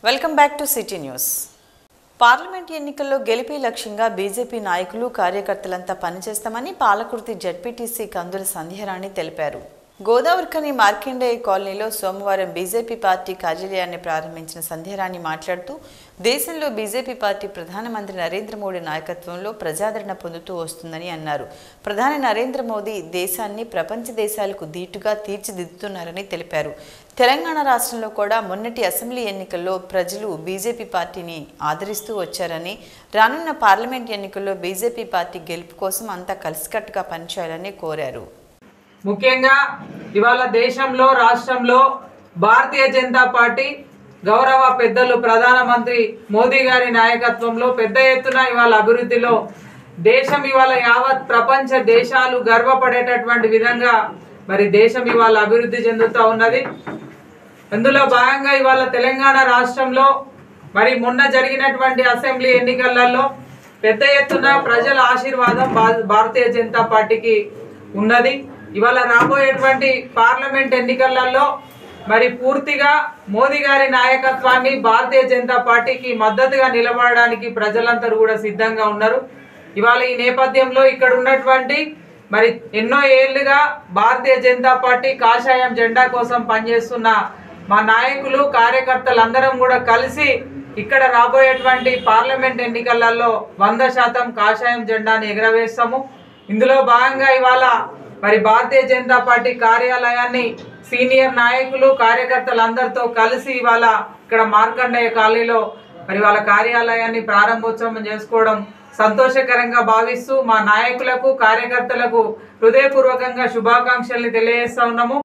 Welcome back to city news. Parliament ఎన్నికల్లో గెలిపే లక్ష్యంగా బీజేపీ నాయకులు కార్యకర్తలంతా పనిచేస్తామని పాలకుర్తి జెడ్పీటీసీ కందుల సంధ్యారాణి తెలిపారు. గోదావరిఖని మార్కండేయ కాలనీలో సోమవారం బీజేపీ పార్టీ కార్యాలయాన్ని ప్రారంభించిన సంధ్యారాణి మాట్లాడుతూ దేశంలో బీజేపీ పార్టీ ప్రధానమంత్రి నరేంద్ర మోడీ నాయకత్వంలో ప్రజాదరణ పొందుతూ వస్తుందని అన్నారు. ప్రధాని నరేంద్ర మోదీ దేశాన్ని ప్రపంచ దేశాలకు ధీటుగా తీర్చిదిద్దుతున్నారని తెలిపారు. తెలంగాణ రాష్ట్రంలో కూడా మొన్నటి అసెంబ్లీ ఎన్నికల్లో ప్రజలు బీజేపీ పార్టీని ఆదరిస్తూ వచ్చారని, రానున్న పార్లమెంట్ ఎన్నికల్లో బీజేపీ పార్టీ గెలుపు కోసం అంతా కలిసికట్టుగా పనిచేయాలని కోరారు. ముఖ్యంగా ఇవాళ దేశంలో రాష్ట్రంలో భారతీయ జనతా పార్టీ గౌరవ పెద్దలు ప్రధానమంత్రి మోదీ గారి నాయకత్వంలో పెద్ద ఎత్తున ఇవాళ అభివృద్ధిలో దేశం ఇవాళ యావత్ ప్రపంచ దేశాలు గర్వపడేటటువంటి విధంగా మరి దేశం ఇవాళ అభివృద్ధి చెందుతూ ఉన్నది. అందులో భాగంగా ఇవాళ తెలంగాణ రాష్ట్రంలో మరి మొన్న జరిగినటువంటి అసెంబ్లీ ఎన్నికలలో పెద్ద ఎత్తున ప్రజల ఆశీర్వాదం భారతీయ జనతా పార్టీకి ఉన్నది. ఇవాళ రాబోయేటువంటి పార్లమెంట్ ఎన్నికలలో మరి పూర్తిగా మోదీ గారి నాయకత్వాన్ని భారతీయ జనతా పార్టీకి మద్దతుగా నిలబడడానికి ప్రజలందరూ కూడా సిద్ధంగా ఉన్నారు. ఇవాళ ఈ నేపథ్యంలో ఇక్కడ ఉన్నటువంటి మరి ఎన్నో ఏళ్లుగా భారతీయ జనతా పార్టీ కాషాయం జెండా కోసం పనిచేస్తున్న మా నాయకులు కార్యకర్తలందరం కూడా కలిసి ఇక్కడ రాబోయేటువంటి పార్లమెంట్ ఎన్నికలలో 100% కాషాయం జెండాని ఎగరవేస్తాము. ఇందులో భాగంగా ఇవాళ మరి భారతీయ జనతా పార్టీ కార్యాలయాన్ని సీనియర్ నాయకులు కార్యకర్తలందరితో కలిసి ఇవాళ ఇక్కడ మార్కండేయ కాలనీలో మరి వాళ్ళ కార్యాలయాన్ని ప్రారంభోత్సవం చేసుకోవడం సంతోషకరంగా భావిస్తూ మా నాయకులకు కార్యకర్తలకు హృదయపూర్వకంగా శుభాకాంక్షల్ని తెలియజేస్తా ఉన్నాము.